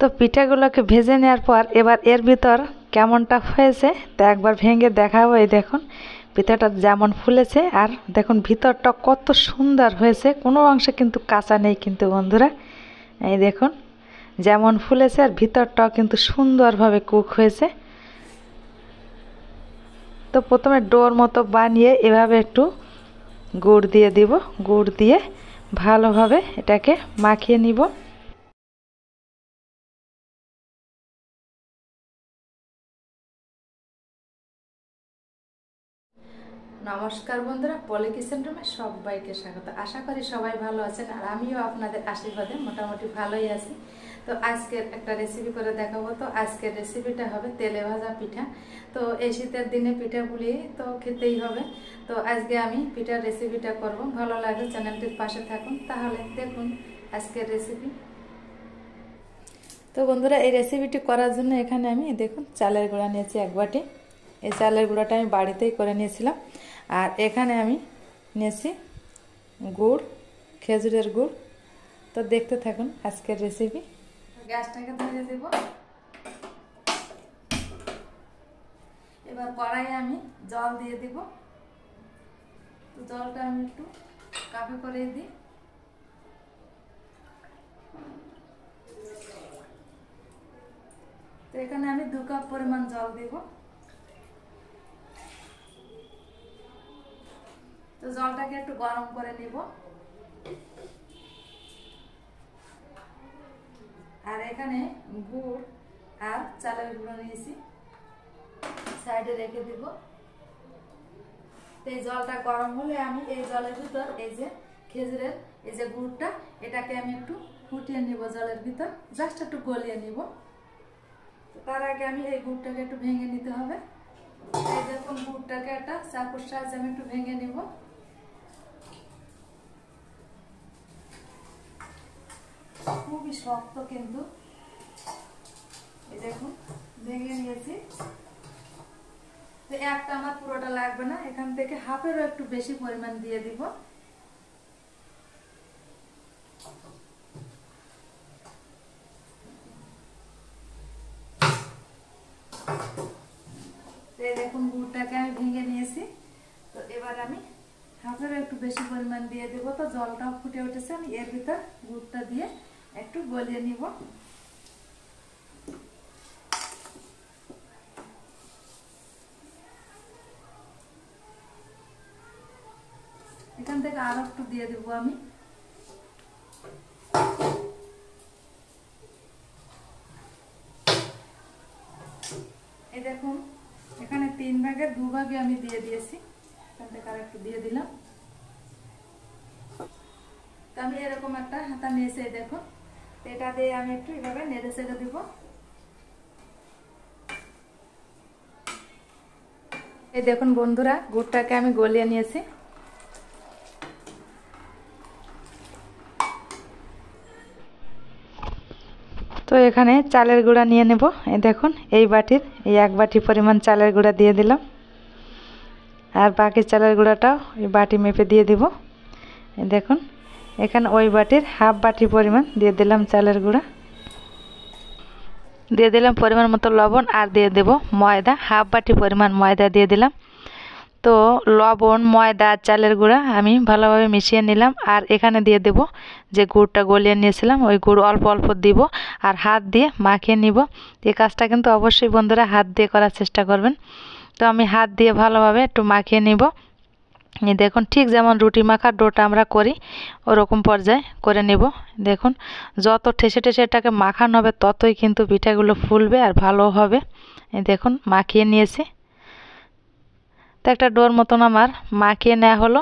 তো পিঠাগুলোকে ভেজে নেওয়ার পর এবার এর ভিতর কেমনটা হয়েছে তা একবার ভেঙে দেখাবো। এই দেখুন পিঠাটা যেমন ফুলেছে আর দেখুন ভিতরটা কত সুন্দর হয়েছে, কোনো অংশে কিন্তু কাঁচা নেই কিন্তু বন্ধুরা। এই দেখুন যেমন ফুলেছে আর ভিতরটাও কিন্তু সুন্দরভাবে কুক হয়েছে। তো প্রথমে ডোর মতো বানিয়ে এভাবে একটু গুড় দিয়ে দিব, গুড় দিয়ে ভালোভাবে এটাকে মাখিয়ে নিব। নমস্কার বন্ধুরা, পলি কিচেন রুমে সবাইকে স্বাগত। আশা করি সবাই ভালো আছেন আর আমিও আপনাদের আশীর্বাদে মোটামুটি ভালোই আছি। তো আজকের একটা রেসিপি করে দেখাবো। তো আজকের রেসিপিটা হবে তেলে ভাজা পিঠা। তো এই শীতের দিনে পিঠাগুলি তো খেতেই হবে। তো আজকে আমি পিঠার রেসিপিটা করব। ভালো লাগলে চ্যানেলটির পাশে থাকুন, তাহলে দেখুন আজকের রেসিপি। তো বন্ধুরা এই রেসিপিটি করার জন্য এখানে আমি দেখুন চালের গুঁড়া নিয়েছি 1 বাটি। এই চালের গুঁড়াটা আমি বাড়িতেই করে নিয়েছিলাম। আর এখানে আমি নিয়েছি গুড়, খেজুরের গুড়। তো দেখতে থাকুন আজকের রেসিপি। গ্যাসটাকে ধরিয়ে দেব। এবার কড়াইয়ে আমি জল দিয়ে দিব। তো জলটা আমি একটু কাপে করে দিই। তো এখানে আমি 2 কাপ পরিমাণ জল দেব। তো জলটাকে একটু গরম করে নিব। আর এখানে গুড় আর চালের গুঁড়ো নিয়েছি, সাইডে রেখে দিব। এই জলটা গরম হলে আমি এই জলের ভিতর এই যে খেজুরের এই যে গুড়টা, এটাকে আমি একটু ফুটিয়ে নিব জলের ভিতর, জাস্ট একটু গলিয়ে নিব। তার আগে আমি এই গুড়টাকে একটু ভেঙে নিতে হবে। এই দেখুন গুড়টাকে একটা চাকুর সাহায্যে আমি একটু ভেঙে নিব। খুবই শক্ত কিন্তু, এই দেখুন ভেঙে নিয়েছি। তো একটা আমার পুরোটা লাগবে না, এখান থেকে হাফেরও একটু বেশি পরিমাণ দিয়ে দিব। দেখুন গুড়টাকে আমি ভেঙে নিয়েছি। তো এবার আমি হাফেরও একটু বেশি পরিমাণ দিয়ে দেবো। তো জলটাও ফুটে উঠেছে, আমি এর ভিতর গুড়টা দিয়ে একটু গলিয়ে নিব। এখান থেকে আরো একটু দিয়ে দেবো আমি। এই দেখুন এখানে 3 ভাগের 2 ভাগে আমি দিয়ে দিয়েছি। এখান থেকে আর একটু দিয়ে দিলাম। তো আমি এরকম একটা হাতা নিয়েছি, দেখুন এটা দিয়ে আমি একটু এভাবে নেড়ে চেড়ে দিব। এই দেখুন বন্ধুরা গুড়টাকে আমি গলিয়ে নিয়েছি। তো এখানে চালের গুঁড়া নিয়ে নেব। এই দেখুন এই বাটির এই 1 বাটি পরিমাণ চালের গুঁড়া দিয়ে দিলাম। আর বাকি চালের গুঁড়াটাও এই বাটি মেপে দিয়ে দিব। এই দেখুন এখানে ওই বাটির হাফ বাটি পরিমাণ দিয়ে দিলাম চালের গুঁড়া। দিয়ে দিলাম পরিমাণ মতো লবণ আর দিয়ে দেব ময়দা, হাফ বাটি পরিমাণ ময়দা দিয়ে দিলাম। তো লবণ, ময়দা, চালের গুঁড়া আমি ভালোভাবে মিশিয়ে নিলাম। আর এখানে দিয়ে দেব যে গুড়টা গলিয়ে নিয়েছিলাম, ওই গুড় অল্প অল্প দিব আর হাত দিয়ে মাখিয়ে নিব। এই কাজটা কিন্তু অবশ্যই বন্ধুরা হাত দিয়ে করার চেষ্টা করবেন। তো আমি হাত দিয়ে ভালোভাবে একটু মাখিয়ে নিব। এই দেখুন ঠিক যেমন রুটি মাখার ডোটা আমরা করি ওরকম পর্যায়ে করে নেব। দেখুন যত ঠেসে ঠেসে এটাকে মাখানো হবে ততই কিন্তু পিঠাগুলো ফুলবে আর ভালো হবে। এই দেখুন মাখিয়ে নিয়েছি। তো একটা ডোর মতন আমার মাখিয়ে নেওয়া হলো।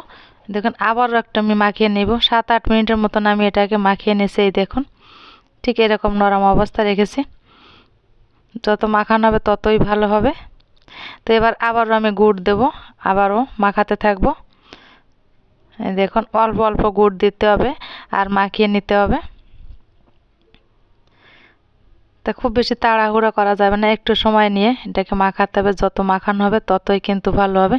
দেখুন আবারও একটা আমি মাখিয়ে নেব। 7-8 মিনিটের মতন আমি এটাকে মাখিয়ে নিয়েছি। এই দেখুন ঠিক এরকম নরম অবস্থা রেখেছি। যত মাখানো হবে ততই ভালো হবে। তো এবার আবারও আমি গুড় দেব, আবারও মাখাতে থাকবো। দেখুন অল্প অল্প গুড় দিতে হবে আর মাখিয়ে নিতে হবে। তা খুব বেশি তাড়াহুড়া করা যাবে না, একটু সময় নিয়ে এটাকে মাখাতে হবে। যত মাখানো হবে ততই কিন্তু ভালো হবে।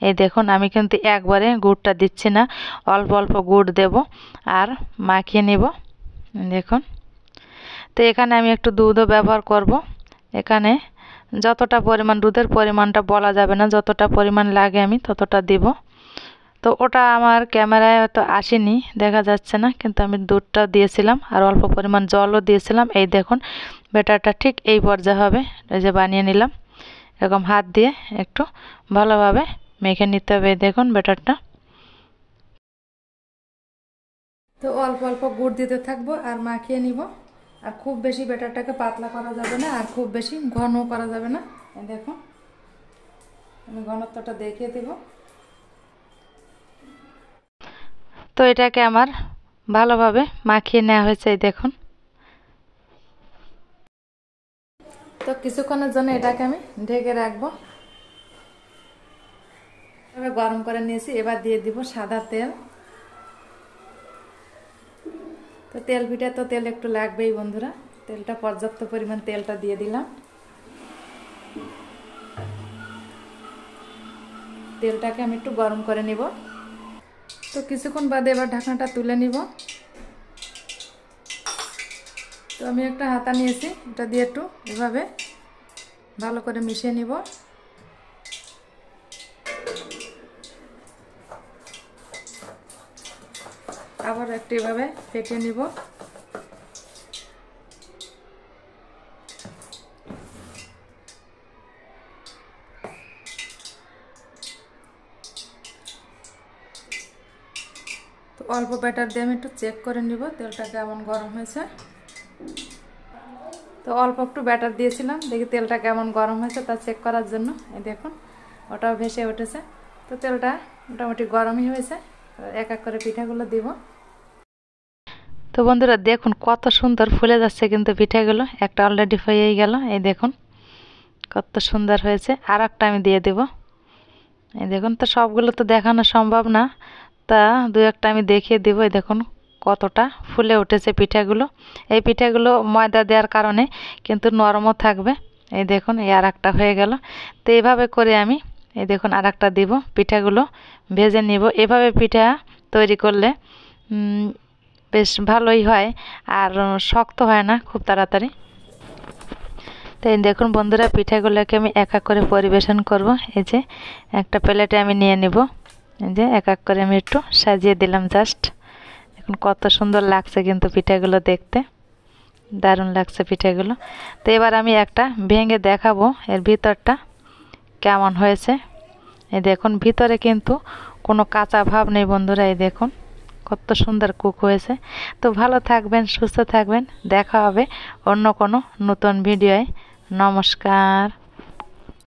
এই দেখুন আমি কিন্তু একবারে গুড়টা দিচ্ছি না, অল্প অল্প গুড় দেব আর মাখিয়ে নিব। দেখুন তো এখানে আমি একটু দুধও ব্যবহার করব। এখানে যতটা পরিমাণ দুধের পরিমাণটা বলা যাবে না, যতটা পরিমাণ লাগে আমি ততটা দিব। তো ওটা আমার ক্যামেরায় হয়তো আসেনি, দেখা যাচ্ছে না, কিন্তু আমি দুধটা দিয়েছিলাম আর অল্প পরিমাণ জলও দিয়েছিলাম। এই দেখুন ব্যাটারটা ঠিক এই পর্যায়ে হবে। এই যে বানিয়ে নিলাম, এরকম হাত দিয়ে একটু ভালোভাবে মেখে নিতে হবে। এই দেখুন ব্যাটারটা। তো অল্প অল্প গুড় দিতে থাকবো আর মাখিয়ে নিব। আর খুব বেশি ব্যাটারটাকে পাতলা করা যাবে না, আর খুব বেশি ঘন করা যাবে না। এই দেখুন আমি ঘনত্বটা দেখিয়ে দিব। তো এটাকে আমার ভালোভাবে মাখিয়ে নেওয়া হয়েছে। এই দেখুন। তো কিছুক্ষণের জন্য এটাকে আমি ঢেকে রাখবো। এবার গরম করে নিয়েছি, এবার দিয়ে দিব সাদা তেল। তো তেল পিঠা তো তেল একটু লাগবেই বন্ধুরা, তেলটা পর্যাপ্ত পরিমাণ তেলটা দিয়ে দিলাম। তেলটাকে আমি একটু গরম করে নিব। তো কিছুক্ষণ বাদে এবার ঢাকনাটা তুলে নিব। তো আমি একটা হাতা নিয়েছি, এটা দিয়ে একটু এভাবে ভালো করে মিশিয়ে নিব। আবার একটু এভাবে ফেটিয়ে নিব। তো অল্প ব্যাটার দিয়ে আমি একটু চেক করে নিব তেলটা কেমন গরম হয়েছে। তো অল্প একটু ব্যাটার দিয়েছিলাম, দেখি তেলটা কেমন গরম হয়েছে তা চেক করার জন্য। এই দেখুন ওটাও ভেসে উঠেছে। তো তেলটা মোটামুটি গরমই হয়েছে। এক এক করে পিঠাগুলো দিব। তো বন্ধুরা দেখুন কত সুন্দর ফুলে যাচ্ছে কিন্তু পিঠাগুলো। একটা অলরেডি হয়েই গেল। এই দেখুন কত সুন্দর হয়েছে। আর একটা আমি দিয়ে দেব। এই দেখুন, তো সবগুলো তো দেখানো সম্ভব না, তা দু একটা আমি দেখিয়ে দেব। এই দেখুন কতটা ফুলে উঠেছে পিঠাগুলো। এই পিঠাগুলো ময়দা দেওয়ার কারণে কিন্তু নরমও থাকবে। এই দেখুন এই আর একটা হয়ে গেল। তো এইভাবে করে আমি এই দেখুন আর একটা দিব। পিঠাগুলো ভেজে নিব। এভাবে পিঠা তৈরি করলে বেশ ভালোই হয় আর শক্ত হয় না খুব তাড়াতাড়ি। তো এই দেখুন বন্ধুরা পিঠাগুলোকে আমি এক এক করে পরিবেশন করব। এই যে একটা প্লেটে আমি নিয়ে নিব। এই যে এক এক করে আমি একটু সাজিয়ে দিলাম জাস্ট। এখন কত সুন্দর লাগছে কিন্তু পিঠাগুলো দেখতে, দারুণ লাগছে পিঠাগুলো। তো এবার আমি একটা ভেঙে দেখাবো এর ভিতরটা কেমন হয়েছে। এই দেখুন ভিতরে কিন্তু কোনো কাঁচা ভাব নেই বন্ধুরা। এই দেখুন কত সুন্দর কুক হয়েছে। তো ভালো থাকবেন, সুস্থ থাকবেন। দেখা হবে অন্য কোনো নতুন ভিডিওয়। নমস্কার।